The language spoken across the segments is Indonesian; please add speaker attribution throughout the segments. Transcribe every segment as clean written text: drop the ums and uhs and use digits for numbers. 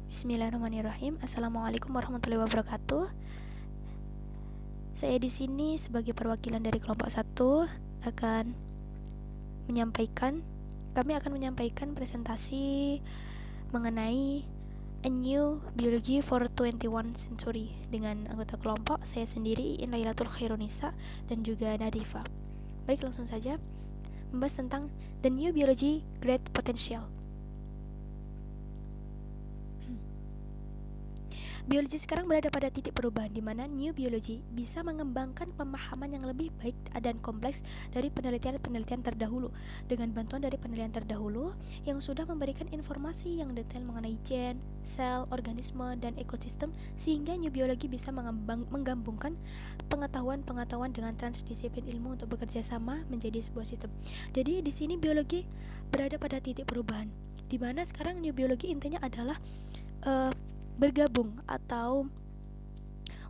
Speaker 1: Bismillahirrahmanirrahim. Assalamualaikum warahmatullahi wabarakatuh. Saya di sini sebagai perwakilan dari kelompok 1 kami akan menyampaikan presentasi mengenai A New Biology for 21 Century dengan anggota kelompok saya sendiri Inlailatul Khairunisa dan juga Nadifa. Baik, langsung saja membahas tentang The New Biology Great Potential. Biologi sekarang berada pada titik perubahan di mana New Biology bisa mengembangkan pemahaman yang lebih baik dan kompleks dari penelitian-penelitian terdahulu. Dengan bantuan dari penelitian terdahulu yang sudah memberikan informasi yang detail mengenai gen, sel, organisme, dan ekosistem, sehingga New Biology bisa menggabungkan pengetahuan-pengetahuan dengan transdisiplin ilmu untuk bekerja sama menjadi sebuah sistem. Jadi di sini biologi berada pada titik perubahan, di mana sekarang New Biology intinya adalah bergabung atau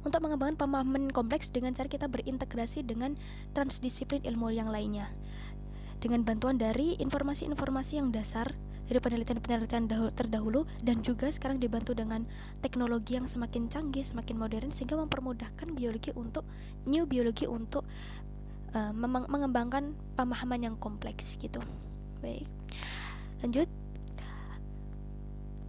Speaker 1: untuk mengembangkan pemahaman kompleks dengan cara kita berintegrasi dengan transdisiplin ilmu yang lainnya dengan bantuan dari informasi-informasi yang dasar dari penelitian-penelitian terdahulu, dan juga sekarang dibantu dengan teknologi yang semakin canggih, semakin modern, sehingga mempermudahkan New Biology untuk mengembangkan pemahaman yang kompleks gitu. Baik, lanjut.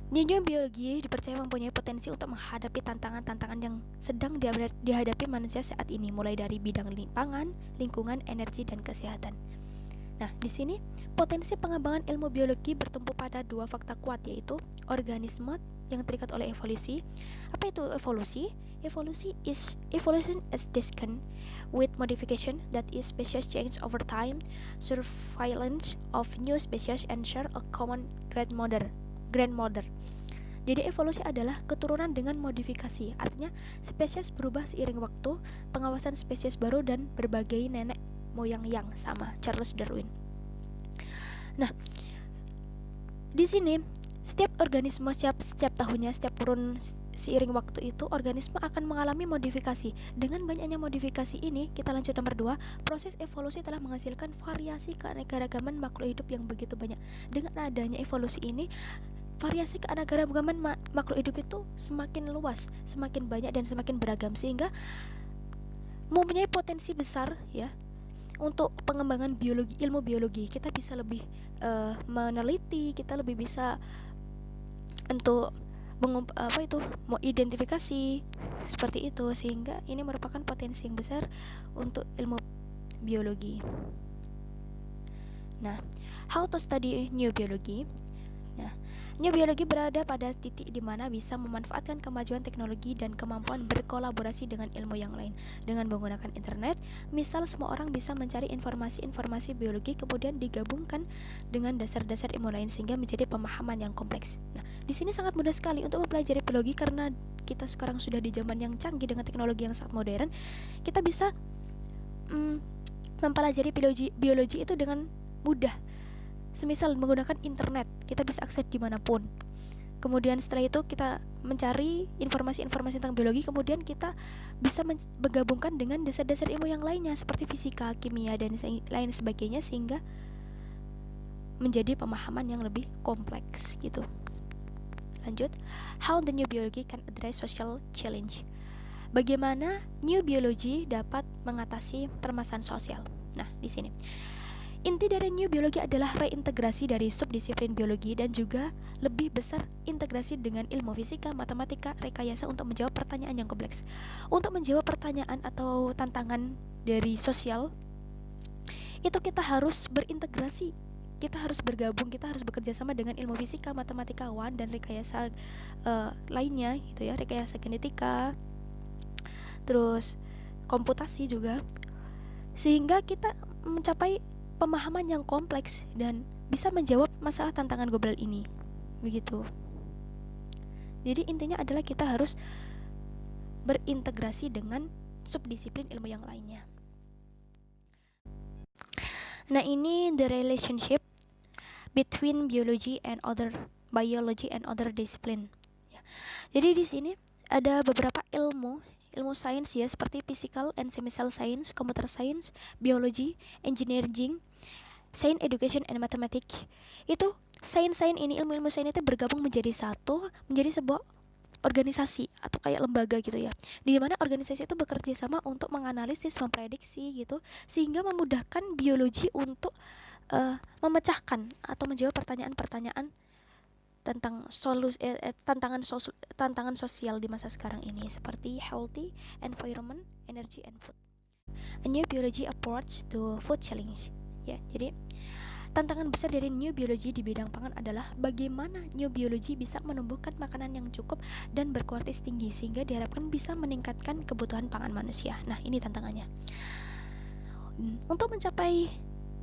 Speaker 1: New Biology dipercaya mempunyai potensi untuk menghadapi tantangan-tantangan yang sedang dihadapi manusia saat ini, mulai dari bidang pangan, lingkungan, energi, dan kesehatan. Nah, di sini potensi pengembangan ilmu biologi bertumpu pada dua fakta kuat, yaitu organisme yang terikat oleh evolusi. Apa itu evolusi? Evolution is descent with modification, that is species change over time, surveillance of new species, and share a common grandmother. Jadi evolusi adalah keturunan dengan modifikasi, artinya spesies berubah seiring waktu, pengawasan spesies baru, dan berbagai nenek moyang yang sama. Charles Darwin. Nah, di sini setiap organisme setiap tahunnya, setiap kurun seiring waktu itu, organisme akan mengalami modifikasi. Dengan banyaknya modifikasi ini, kita lanjut nomor 2, proses evolusi telah menghasilkan variasi keanekaragaman makhluk hidup yang begitu banyak. Dengan adanya evolusi ini, variasi keanekaragaman makhluk hidup itu semakin luas, semakin banyak, dan semakin beragam, sehingga mempunyai potensi besar ya untuk pengembangan ilmu biologi. Kita bisa lebih meneliti, kita lebih bisa untuk mau identifikasi seperti itu, sehingga ini merupakan potensi yang besar untuk ilmu biologi. Nah, how to study New Biology? Nah, New Biology berada pada titik di mana bisa memanfaatkan kemajuan teknologi dan kemampuan berkolaborasi dengan ilmu yang lain. Dengan menggunakan internet, misal semua orang bisa mencari informasi biologi, kemudian digabungkan dengan dasar-dasar ilmu lain sehingga menjadi pemahaman yang kompleks. Nah, di sini sangat mudah sekali untuk mempelajari biologi karena kita sekarang sudah di zaman yang canggih dengan teknologi yang sangat modern. Kita bisa mempelajari biologi itu dengan mudah. Semisal menggunakan internet, kita bisa akses dimanapun. Kemudian setelah itu kita mencari informasi-informasi tentang biologi, kemudian kita bisa menggabungkan dengan dasar-dasar ilmu yang lainnya seperti fisika, kimia, dan lain sebagainya, sehingga menjadi pemahaman yang lebih kompleks gitu. Lanjut, how the new biology can address social challenge. Bagaimana New Biology dapat mengatasi permasalahan sosial? Nah, di sini inti dari New Biology adalah reintegrasi dari subdisiplin biologi dan juga lebih besar integrasi dengan ilmu fisika, matematika, rekayasa untuk menjawab pertanyaan yang kompleks. Untuk menjawab pertanyaan atau tantangan dari sosial, itu kita harus berintegrasi, kita harus bergabung, kita harus bekerja sama dengan ilmu fisika, matematika, dan rekayasa lainnya, gitu ya, rekayasa genetika, terus komputasi juga, sehingga kita mencapai pemahaman yang kompleks dan bisa menjawab masalah tantangan global ini. Begitu. Jadi intinya adalah kita harus berintegrasi dengan subdisiplin ilmu yang lainnya. Nah, ini the relationship between biology and other discipline. Ya. Jadi di sini ada beberapa ilmu sains ya, seperti physical and chemical science, computer science, biology, engineering, Science, Education, and Mathematics. Itu sains ini, ilmu-ilmu sains itu bergabung menjadi satu, menjadi sebuah organisasi atau kayak lembaga gitu ya, di mana organisasi itu bekerja sama untuk menganalisis, memprediksi gitu, sehingga memudahkan biologi untuk memecahkan atau menjawab pertanyaan-pertanyaan tentang tantangan sosial di masa sekarang ini, seperti healthy environment, energy, and food. A new biology approach to food challenge. Ya, jadi tantangan besar dari new biology di bidang pangan adalah bagaimana new biology bisa menumbuhkan makanan yang cukup dan berkualitas tinggi sehingga diharapkan bisa meningkatkan kebutuhan pangan manusia. Nah, ini tantangannya. Untuk mencapai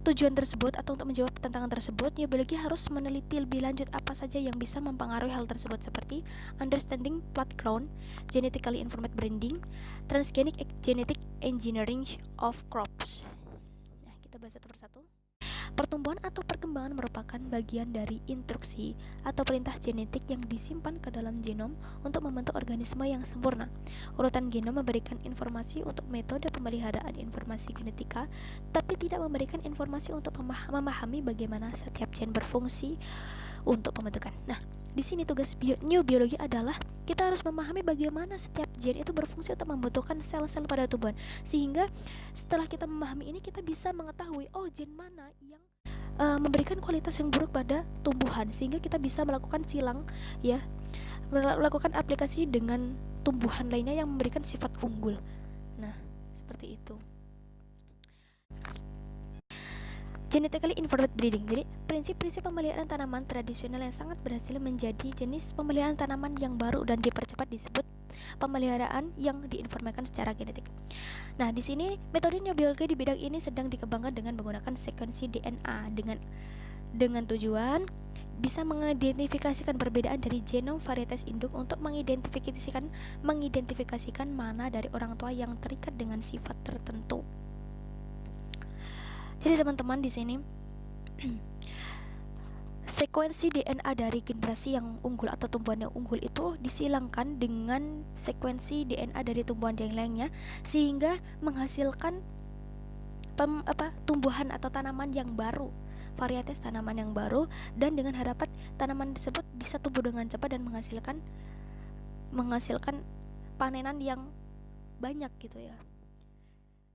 Speaker 1: tujuan tersebut atau untuk menjawab tantangan tersebut, new biology harus meneliti lebih lanjut apa saja yang bisa mempengaruhi hal tersebut, seperti understanding plant ground, genetically informed breeding, transgenic genetic engineering of crops. Nah, kita bahas satu persatu. Pertumbuhan atau perkembangan merupakan bagian dari instruksi atau perintah genetik yang disimpan ke dalam genom untuk membentuk organisme yang sempurna. Urutan genom memberikan informasi untuk metode pemeliharaan informasi genetika, tapi tidak memberikan informasi untuk memahami bagaimana setiap gen berfungsi untuk pembentukan. Nah, di sini tugas new biologi adalah kita harus memahami bagaimana setiap gen itu berfungsi untuk membentukkan sel-sel pada tubuhan, sehingga setelah kita memahami ini kita bisa mengetahui gen mana yang memberikan kualitas yang buruk pada tumbuhan, sehingga kita bisa melakukan silang ya, melakukan aplikasi dengan tumbuhan lainnya yang memberikan sifat unggul. Nah, seperti itu. Genetically informed breeding. Jadi, prinsip-prinsip pemeliharaan tanaman tradisional yang sangat berhasil menjadi jenis pemeliharaan tanaman yang baru dan dipercepat disebut pemeliharaan yang diinformasikan secara genetik. Nah, di sini metode neobiologi di bidang ini sedang dikembangkan dengan menggunakan sekuensi DNA dengan tujuan bisa mengidentifikasikan perbedaan dari genom varietas induk untuk mengidentifikasikan mana dari orang tua yang terikat dengan sifat tertentu. Jadi teman-teman, di sini sekuensi DNA dari generasi yang unggul atau tumbuhan yang unggul itu disilangkan dengan sekuensi DNA dari tumbuhan yang lainnya, sehingga menghasilkan tumbuhan atau tanaman yang baru, varietas tanaman yang baru, dan dengan harapan tanaman tersebut bisa tumbuh dengan cepat dan menghasilkan panenan yang banyak gitu ya,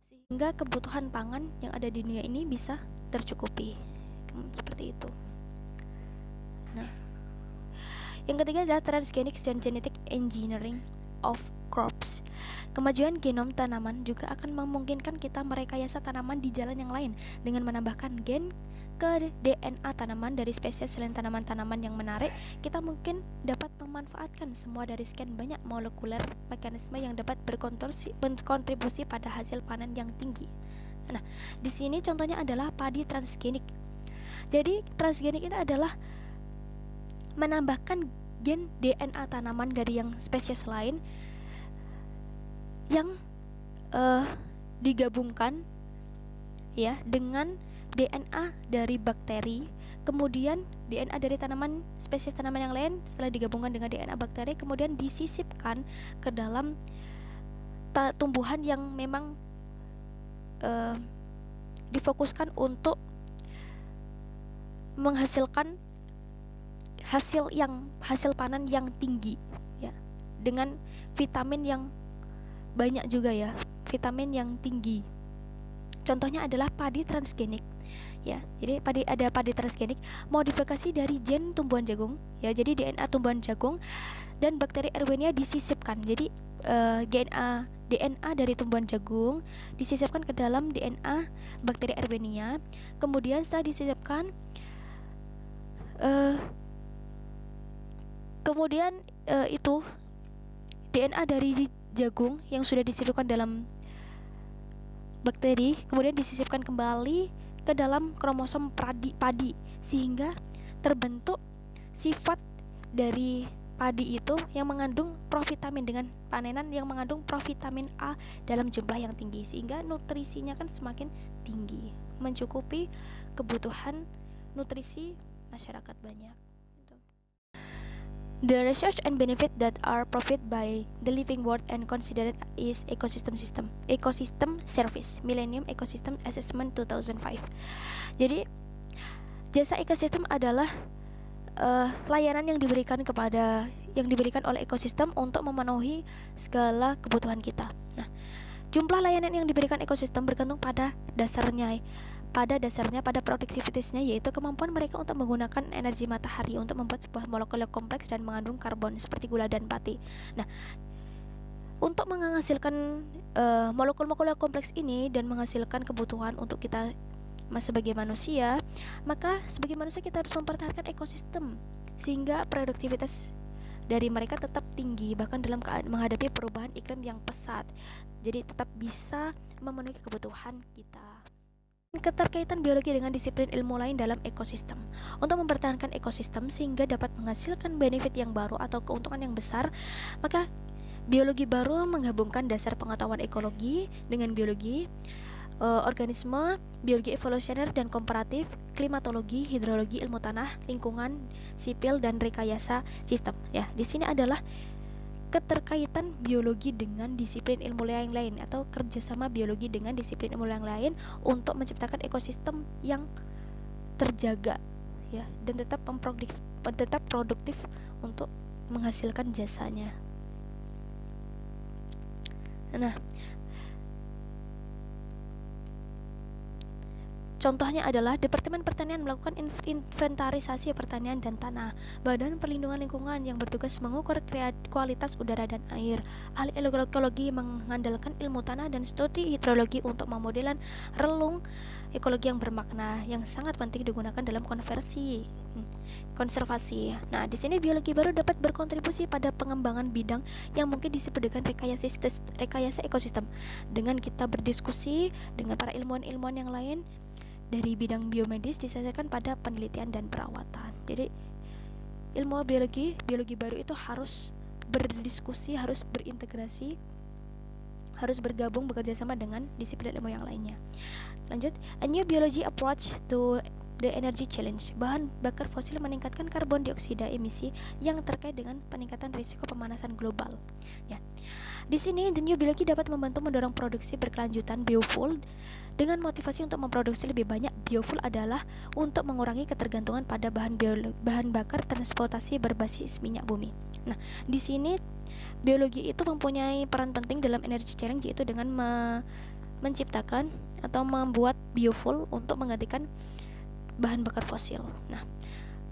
Speaker 1: sehingga kebutuhan pangan yang ada di dunia ini bisa tercukupi. Seperti itu. Nah, yang ketiga adalah transgenic dan genetic engineering of crops. Kemajuan genom tanaman juga akan memungkinkan kita merekayasa tanaman di jalan yang lain dengan menambahkan gen ke DNA tanaman dari spesies selain tanaman-tanaman yang menarik. Kita mungkin dapat memanfaatkan semua dari sekian banyak molekuler mekanisme yang dapat berkontribusi pada hasil panen yang tinggi. Nah, di sini contohnya adalah padi transgenik. Jadi transgenik itu adalah menambahkan gen DNA tanaman dari yang spesies lain yang digabungkan ya dengan DNA dari bakteri, kemudian DNA dari spesies tanaman yang lain setelah digabungkan dengan DNA bakteri kemudian disisipkan ke dalam tumbuhan yang memang difokuskan untuk menghasilkan hasil panen yang tinggi ya, dengan vitamin yang banyak juga ya, vitamin yang tinggi. Contohnya adalah padi transgenik ya. Jadi ada padi transgenik modifikasi dari gen tumbuhan jagung ya. Jadi DNA tumbuhan jagung dan bakteri Erwinia disisipkan. Jadi DNA dari tumbuhan jagung disisipkan ke dalam DNA bakteri Erwinia. Kemudian setelah disisipkan itu DNA dari jagung yang sudah disisipkan dalam bakteri kemudian disisipkan kembali ke dalam kromosom padi sehingga terbentuk sifat dari padi itu yang mengandung provitamin dengan panenan yang mengandung provitamin A dalam jumlah yang tinggi, sehingga nutrisinya kan semakin tinggi, mencukupi kebutuhan nutrisi masyarakat banyak. The research and benefit that are provided by the living world and considered is ecosystem service, Millennium Ecosystem Assessment 2005. Jadi Jasa ekosistem adalah layanan yang diberikan oleh ekosistem untuk memenuhi segala kebutuhan kita. Nah, jumlah layanan yang diberikan ekosistem bergantung pada dasarnya pada produktivitasnya, yaitu kemampuan mereka untuk menggunakan energi matahari untuk membuat sebuah molekul yang kompleks dan mengandung karbon seperti gula dan pati. Nah, untuk menghasilkan molekul-molekul yang kompleks ini dan menghasilkan kebutuhan untuk kita sebagai manusia, maka sebagai manusia kita harus mempertahankan ekosistem sehingga produktivitas dari mereka tetap tinggi bahkan dalam menghadapi perubahan iklim yang pesat. Jadi tetap bisa memenuhi kebutuhan kita. Keterkaitan biologi dengan disiplin ilmu lain dalam ekosistem. Untuk mempertahankan ekosistem sehingga dapat menghasilkan benefit yang baru atau keuntungan yang besar, maka biologi baru menggabungkan dasar pengetahuan ekologi dengan biologi organisme, biologi evolusioner dan komparatif, klimatologi, hidrologi, ilmu tanah, lingkungan, sipil dan rekayasa sistem. Ya, di sini adalah keterkaitan biologi dengan disiplin ilmu yang lain atau kerjasama biologi dengan disiplin ilmu yang lain untuk menciptakan ekosistem yang terjaga, ya, dan tetap produktif untuk menghasilkan jasanya. Nah, contohnya adalah Departemen Pertanian melakukan inventarisasi pertanian dan tanah, Badan Perlindungan Lingkungan yang bertugas mengukur kualitas udara dan air, ahli ekologi mengandalkan ilmu tanah dan studi hidrologi untuk memodelan relung ekologi yang bermakna yang sangat penting digunakan dalam konservasi. Nah, di sini biologi baru dapat berkontribusi pada pengembangan bidang yang mungkin disebut dengan rekayasa ekosistem dengan kita berdiskusi dengan para ilmuwan-ilmuwan yang lain dari bidang biomedis diselesaikan pada penelitian dan perawatan. Jadi ilmu biologi baru itu harus berdiskusi, harus berintegrasi, harus bergabung bekerja sama dengan disiplin ilmu yang lainnya. Lanjut, a new biology approach to the energy challenge. Bahan bakar fosil meningkatkan karbon dioksida emisi yang terkait dengan peningkatan risiko pemanasan global. Ya. Di sini, the new biology dapat membantu mendorong produksi berkelanjutan biofuel dengan motivasi untuk memproduksi lebih banyak biofuel adalah untuk mengurangi ketergantungan pada bahan bakar transportasi berbasis minyak bumi. Nah, di sini biologi itu mempunyai peran penting dalam energy challenge, yaitu dengan menciptakan atau membuat biofuel untuk menggantikan bahan bakar fosil. Nah,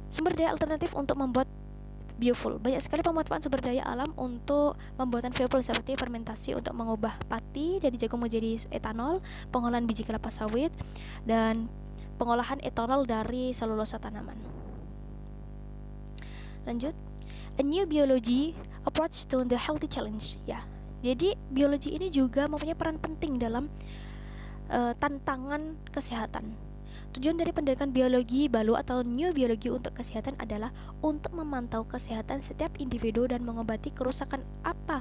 Speaker 1: sumber daya alternatif untuk membuat biofuel. Banyak sekali pemanfaatan sumber daya alam untuk pembuatan biofuel seperti fermentasi untuk mengubah pati dari jagung menjadi etanol, pengolahan biji kelapa sawit, dan pengolahan etanol dari selulosa tanaman. Lanjut, a new biology approach to the healthy challenge. Ya, jadi biologi ini juga mempunyai peran penting dalam tantangan kesehatan. Tujuan dari pendidikan biologi baru atau new biologi untuk kesehatan adalah untuk memantau kesehatan setiap individu dan mengobati kerusakan apa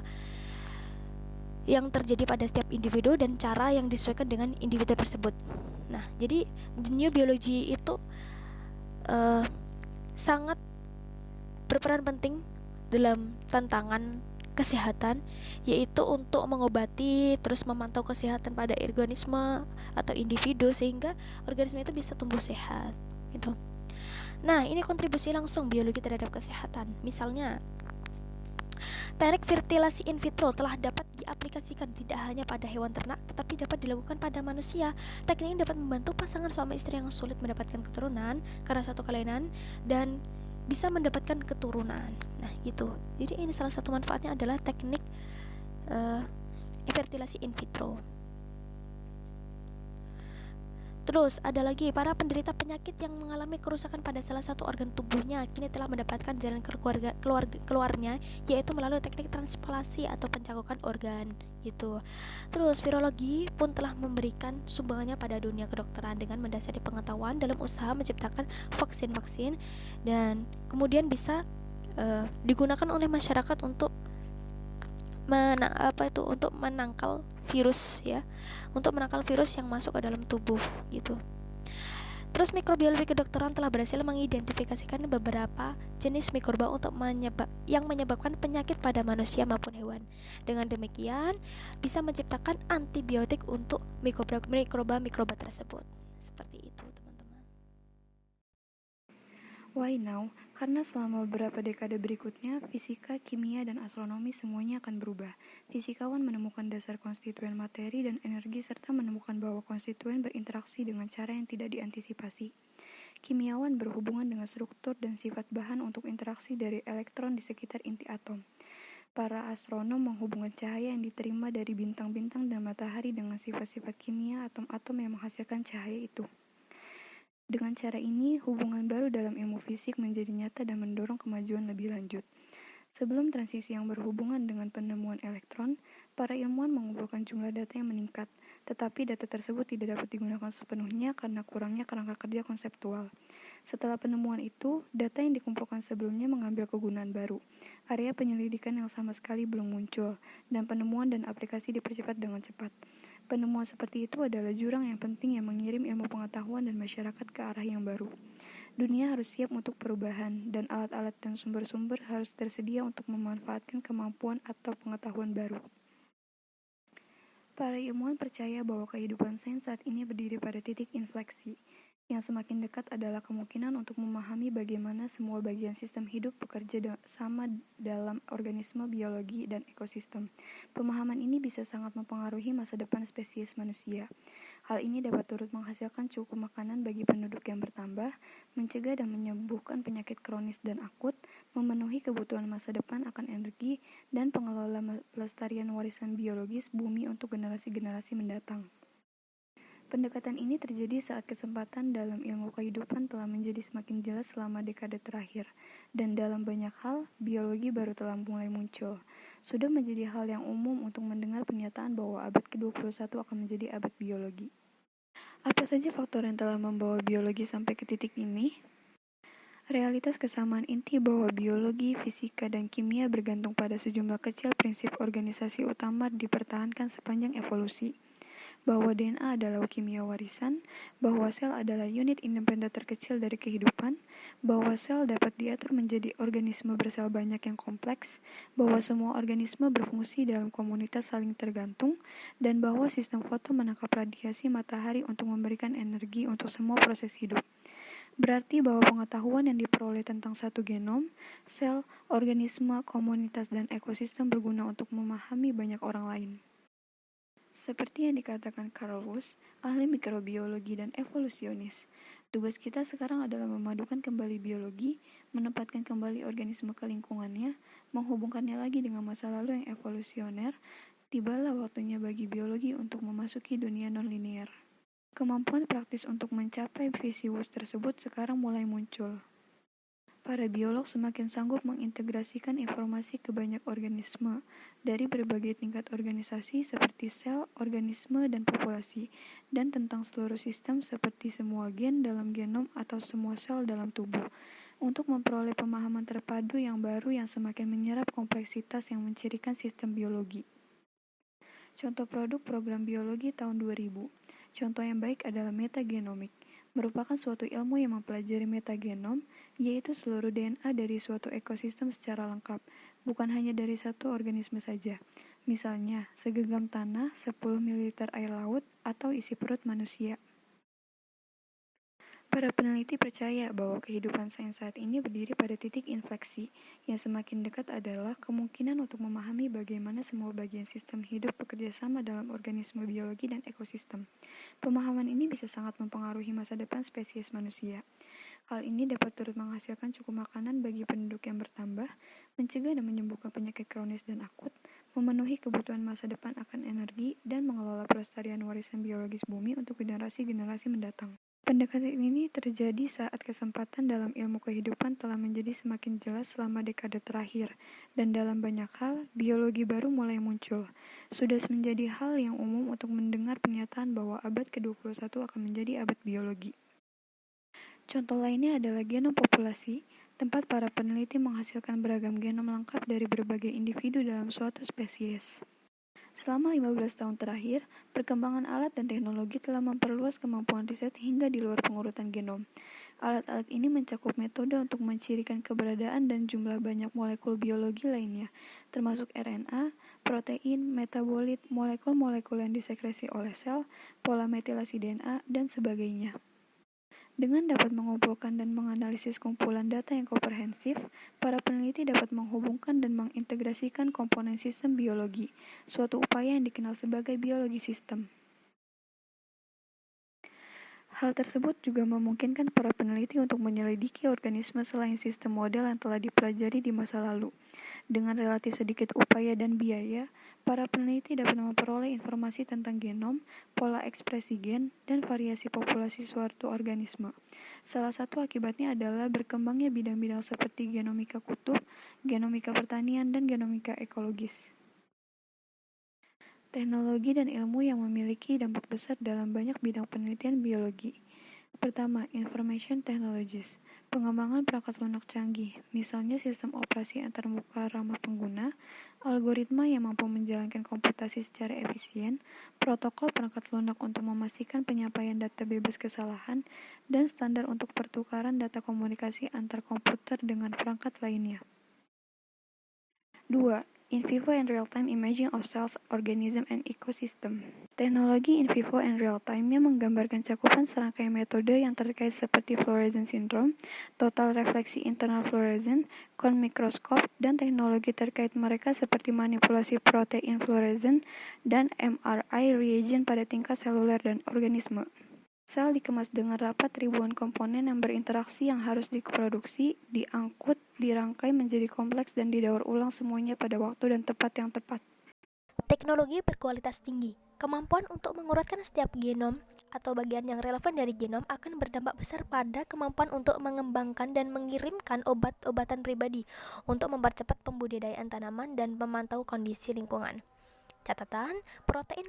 Speaker 1: yang terjadi pada setiap individu dan cara yang disesuaikan dengan individu tersebut. Nah, jadi new biologi itu sangat berperan penting dalam tantangan kesehatan, yaitu untuk mengobati terus memantau kesehatan pada organisme atau individu sehingga organisme itu bisa tumbuh sehat gitu. Nah, ini kontribusi langsung biologi terhadap kesehatan. Misalnya, teknik fertilasi in vitro telah dapat diaplikasikan tidak hanya pada hewan ternak tetapi dapat dilakukan pada manusia. Teknik ini dapat membantu pasangan suami istri yang sulit mendapatkan keturunan karena suatu kelainan dan bisa mendapatkan keturunan. Nah, gitu. Jadi ini salah satu manfaatnya adalah teknik fertilasi in vitro. Terus ada lagi, para penderita penyakit yang mengalami kerusakan pada salah satu organ tubuhnya kini telah mendapatkan jalan keluarnya, yaitu melalui teknik transplantasi atau pencakokan organ gitu. Terus virologi pun telah memberikan sumbangannya pada dunia kedokteran dengan mendasari pengetahuan dalam usaha menciptakan vaksin-vaksin dan kemudian bisa digunakan oleh masyarakat untuk untuk menangkal virus, ya, untuk menangkal virus yang masuk ke dalam tubuh gitu. Terus mikrobiologi kedokteran telah berhasil mengidentifikasikan beberapa jenis mikroba untuk yang menyebabkan penyakit pada manusia maupun hewan. Dengan demikian bisa menciptakan antibiotik untuk mikroba tersebut. Seperti itu.
Speaker 2: Why now? Karena selama beberapa dekade berikutnya, fisika, kimia, dan astronomi semuanya akan berubah. Fisikawan menemukan dasar konstituen materi dan energi serta menemukan bahwa konstituen berinteraksi dengan cara yang tidak diantisipasi. Kimiawan berhubungan dengan struktur dan sifat bahan untuk interaksi dari elektron di sekitar inti atom. Para astronom menghubungkan cahaya yang diterima dari bintang-bintang dan matahari dengan sifat-sifat kimia atom-atom yang menghasilkan cahaya itu. Dengan cara ini, hubungan baru dalam ilmu fisik menjadi nyata dan mendorong kemajuan lebih lanjut. Sebelum transisi yang berhubungan dengan penemuan elektron, para ilmuwan mengumpulkan jumlah data yang meningkat, tetapi data tersebut tidak dapat digunakan sepenuhnya karena kurangnya kerangka kerja konseptual. Setelah penemuan itu, data yang dikumpulkan sebelumnya mengambil kegunaan baru. Area penyelidikan yang sama sekali belum muncul, dan penemuan dan aplikasi dipercepat dengan cepat. Penemuan seperti itu adalah jurang yang penting yang mengirim ilmu pengetahuan dan masyarakat ke arah yang baru. Dunia harus siap untuk perubahan, dan alat-alat dan sumber-sumber harus tersedia untuk memanfaatkan kemampuan atau pengetahuan baru. Para ilmuwan percaya bahwa kehidupan sains saat ini berdiri pada titik infleksi. Yang semakin dekat adalah kemungkinan untuk memahami bagaimana semua bagian sistem hidup bekerja sama dalam organisme, biologi, dan ekosistem. Pemahaman ini bisa sangat mempengaruhi masa depan spesies manusia. Hal ini dapat turut menghasilkan cukup makanan bagi penduduk yang bertambah, mencegah dan menyembuhkan penyakit kronis dan akut, memenuhi kebutuhan masa depan akan energi, dan pengelola pelestarian warisan biologis bumi untuk generasi-generasi mendatang. Pendekatan ini terjadi saat kesempatan dalam ilmu kehidupan telah menjadi semakin jelas selama dekade terakhir, dan dalam banyak hal, biologi baru telah mulai muncul. Sudah menjadi hal yang umum untuk mendengar pernyataan bahwa abad ke-21 akan menjadi abad biologi. Apa saja faktor yang telah membawa biologi sampai ke titik ini? Realitas kesamaan inti bahwa biologi, fisika, dan kimia bergantung pada sejumlah kecil prinsip organisasi utama dipertahankan sepanjang evolusi. Bahwa DNA adalah kimia warisan, bahwa sel adalah unit independen terkecil dari kehidupan, bahwa sel dapat diatur menjadi organisme bersel banyak yang kompleks, bahwa semua organisme berfungsi dalam komunitas saling tergantung, dan bahwa sistem foto menangkap radiasi matahari untuk memberikan energi untuk semua proses hidup. Berarti bahwa pengetahuan yang diperoleh tentang satu genom, sel, organisme, komunitas, dan ekosistem berguna untuk memahami banyak orang lain. Seperti yang dikatakan Carl Woese, ahli mikrobiologi dan evolusionis, tugas kita sekarang adalah memadukan kembali biologi, menempatkan kembali organisme ke lingkungannya, menghubungkannya lagi dengan masa lalu yang evolusioner. Tibalah waktunya bagi biologi untuk memasuki dunia non-linear. Kemampuan praktis untuk mencapai visi Woese tersebut sekarang mulai muncul. Para biolog semakin sanggup mengintegrasikan informasi ke banyak organisme, dari berbagai tingkat organisasi seperti sel, organisme, dan populasi, dan tentang seluruh sistem seperti semua gen dalam genom atau semua sel dalam tubuh, untuk memperoleh pemahaman terpadu yang baru yang semakin menyerap kompleksitas yang mencirikan sistem biologi. Contoh produk program biologi tahun 2000. Contoh yang baik adalah metagenomik, merupakan suatu ilmu yang mempelajari metagenom, yaitu seluruh DNA dari suatu ekosistem secara lengkap, bukan hanya dari satu organisme saja. Misalnya, segenggam tanah, 10 ml air laut, atau isi perut manusia. Para peneliti percaya bahwa kehidupan sains saat ini berdiri pada titik infleksi. Yang semakin dekat adalah kemungkinan untuk memahami bagaimana semua bagian sistem hidup bekerja sama dalam organisme biologi dan ekosistem. Pemahaman ini bisa sangat mempengaruhi masa depan spesies manusia. Hal ini dapat turut menghasilkan cukup makanan bagi penduduk yang bertambah, mencegah dan menyembuhkan penyakit kronis dan akut, memenuhi kebutuhan masa depan akan energi, dan mengelola pelestarian warisan biologis bumi untuk generasi-generasi mendatang. Pendekatan ini terjadi saat kesempatan dalam ilmu kehidupan telah menjadi semakin jelas selama dekade terakhir, dan dalam banyak hal, biologi baru mulai muncul. Sudah menjadi hal yang umum untuk mendengar pernyataan bahwa abad ke-21 akan menjadi abad biologi. Contoh lainnya adalah genom populasi, tempat para peneliti menghasilkan beragam genom lengkap dari berbagai individu dalam suatu spesies. Selama 15 tahun terakhir, perkembangan alat dan teknologi telah memperluas kemampuan riset hingga di luar pengurutan genom. Alat-alat ini mencakup metode untuk mencirikan keberadaan dan jumlah banyak molekul biologi lainnya, termasuk RNA, protein, metabolit, molekul-molekul yang disekresi oleh sel, pola metilasi DNA, dan sebagainya. Dengan dapat mengumpulkan dan menganalisis kumpulan data yang komprehensif, para peneliti dapat menghubungkan dan mengintegrasikan komponen sistem biologi, suatu upaya yang dikenal sebagai biologi sistem. Hal tersebut juga memungkinkan para peneliti untuk menyelidiki organisme selain sistem model yang telah dipelajari di masa lalu. Dengan relatif sedikit upaya dan biaya, para peneliti dapat memperoleh informasi tentang genom, pola ekspresi gen, dan variasi populasi suatu organisme. Salah satu akibatnya adalah berkembangnya bidang-bidang seperti genomika kutub, genomika pertanian, dan genomika ekologis. Teknologi dan ilmu yang memiliki dampak besar dalam banyak bidang penelitian biologi. Pertama, information technologies. Pengembangan perangkat lunak canggih, misalnya sistem operasi antarmuka ramah pengguna, algoritma yang mampu menjalankan komputasi secara efisien, protokol perangkat lunak untuk memastikan penyampaian data bebas kesalahan, dan standar untuk pertukaran data komunikasi antar komputer dengan perangkat lainnya. 2. In vivo and real-time imaging of cells, organism, and ecosystem. Teknologi in vivo and real-time yang menggambarkan cakupan serangkaian metode yang terkait seperti fluorescence syndrome, total refleksi internal fluorescence, cone microscope, dan teknologi terkait mereka seperti manipulasi protein fluorescent dan MRI reagent pada tingkat seluler dan organisme. Sel dikemas dengan rapat ribuan komponen yang berinteraksi yang harus diproduksi, diangkut, dirangkai menjadi kompleks dan didaur ulang semuanya pada waktu dan tempat yang tepat.
Speaker 1: Teknologi berkualitas tinggi. Kemampuan untuk mengurutkan setiap genom atau bagian yang relevan dari genom akan berdampak besar pada kemampuan untuk mengembangkan dan mengirimkan obat-obatan pribadi untuk mempercepat pembudidayaan tanaman dan memantau kondisi lingkungan. Catatan, protein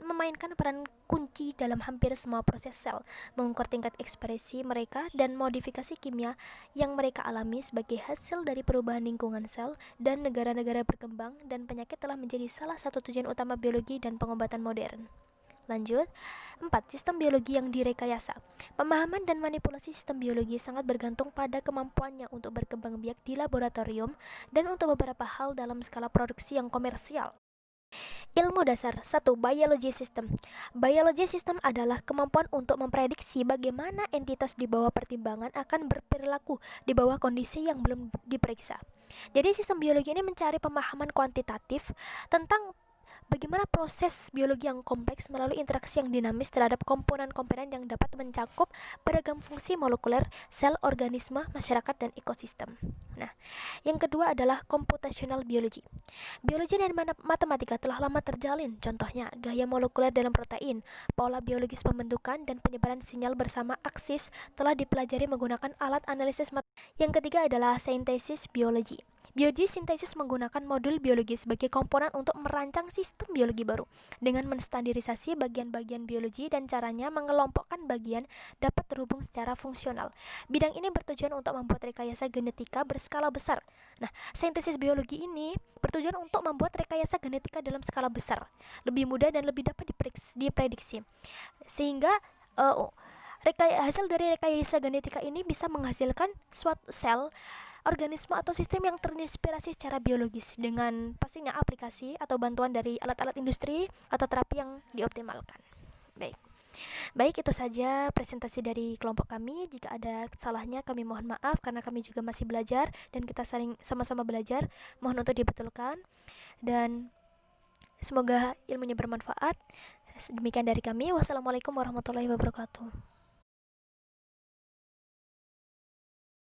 Speaker 1: memainkan peran kunci dalam hampir semua proses sel, mengukur tingkat ekspresi mereka dan modifikasi kimia yang mereka alami sebagai hasil dari perubahan lingkungan sel dan negara-negara berkembang, dan penyakit telah menjadi salah satu tujuan utama biologi dan pengobatan modern. Lanjut, 4. Sistem biologi yang direkayasa. Pemahaman dan manipulasi sistem biologi sangat bergantung pada kemampuannya untuk berkembang biak di laboratorium dan untuk beberapa hal dalam skala produksi yang komersial. Ilmu dasar 1. Biology system. Biology system adalah kemampuan untuk memprediksi bagaimana entitas di bawah pertimbangan akan berperilaku di bawah kondisi yang belum diperiksa. Jadi sistem biologi ini mencari pemahaman kuantitatif tentang bagaimana proses biologi yang kompleks melalui interaksi yang dinamis terhadap komponen-komponen yang dapat mencakup beragam fungsi molekuler, sel, organisme, masyarakat, dan ekosistem. Nah, yang kedua adalah computational biology. Biologi dan matematika telah lama terjalin, contohnya gaya molekuler dalam protein, pola biologis pembentukan, dan penyebaran sinyal bersama aksis telah dipelajari menggunakan alat analisis Yang ketiga adalah synthesis biology. Biologi sintesis menggunakan modul biologi sebagai komponen untuk merancang sistem biologi baru dengan menstandarisasi bagian-bagian biologi dan caranya mengelompokkan bagian dapat terhubung secara fungsional. Bidang ini bertujuan untuk membuat rekayasa genetika berskala besar. Nah, sintesis biologi ini bertujuan untuk membuat rekayasa genetika dalam skala besar, lebih mudah dan lebih dapat diprediksi. Sehingga hasil dari rekayasa genetika ini bisa menghasilkan suatu sel, organisme atau sistem yang terinspirasi secara biologis dengan pastinya aplikasi atau bantuan dari alat-alat industri atau terapi yang dioptimalkan. Baik, itu saja presentasi dari kelompok kami. Jika ada salahnya kami mohon maaf karena kami juga masih belajar dan kita saling sama-sama belajar. Mohon untuk dibetulkan dan semoga ilmunya bermanfaat. Demikian dari kami. Wassalamualaikum warahmatullahi wabarakatuh.